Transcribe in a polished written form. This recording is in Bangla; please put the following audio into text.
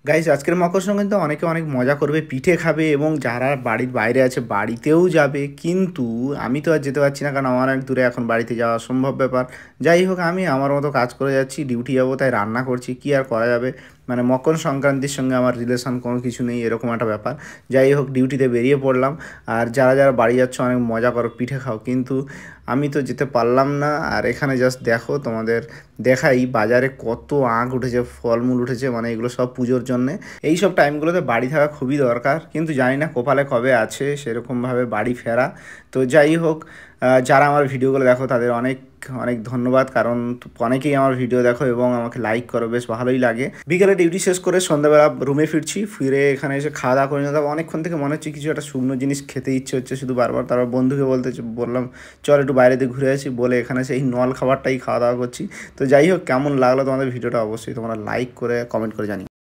গাইস আজকের মকর সংক্রান্তিতে অনেকে অনেক মজা করবে, পিঠে খাবে এবং যারা বাড়ির বাইরে আছে বাড়িতেও যাবে। কিন্তু আমি তো আর যেতে পারছি না, কারণ আমার অনেক দূরে, এখন বাড়িতে যাওয়া অসম্ভব ব্যাপার। যাই হোক, আমি আমার মতো কাজ করে যাচ্ছি, ডিউটি যাবো তাই রান্না করছি, কি আর করা যাবে। মানে মকর সংক্রান্তির সঙ্গে আমার রিলেশন কোনো কিছু নেই, এরকম একটা ব্যাপার। যাই হোক, ডিউটিতে বেরিয়ে পড়লাম। আর যারা যারা বাড়ি যাচ্ছ অনেক মজা করো, পিঠে খাও, কিন্তু আমি তো যেতে পারলাম না। আর এখানে জাস্ট দেখো, তোমাদের দেখাই বাজারে কত আঁখ উঠেছে, ফলমূল উঠেছে, মানে এগুলো সব পুজোর জন্যে। এই সব টাইমগুলোতে বাড়ি থাকা খুবই দরকার, কিন্তু জানি না কপালে কবে আছে সেরকমভাবে বাড়ি ফেরা। তো যাই হোক, যারা আমার ভিডিওগুলো দেখো তাদের অনেক অনেক ধন্যবাদ, কারণ অনেকেই আমার ভিডিও দেখো এবং আমাকে লাইক করো, বেশ ভালোই লাগে। বিকেলে ডিউটি শেষ করে সন্ধ্যাবেলা রুমে ফিরছি, ফিরে এখানে এসে খাওয়া দাওয়া করে নিলাম। অনেকক্ষণ থেকে মনে হচ্ছে কিছু একটা শুকনো জিনিস খেতে ইচ্ছে হচ্ছে শুধু বারবার। তারপর বন্ধুকে বললাম চল একটু বাইরে দিয়ে ঘুরে আসি, বলে এখানে সেই নল খাবারটাই খাওয়া দাওয়া করছি। তো যাই হোক, কেমন লাগলো তোমাদের ভিডিওটা অবশ্যই তোমরা লাইক করে কমেন্ট করে জানিও।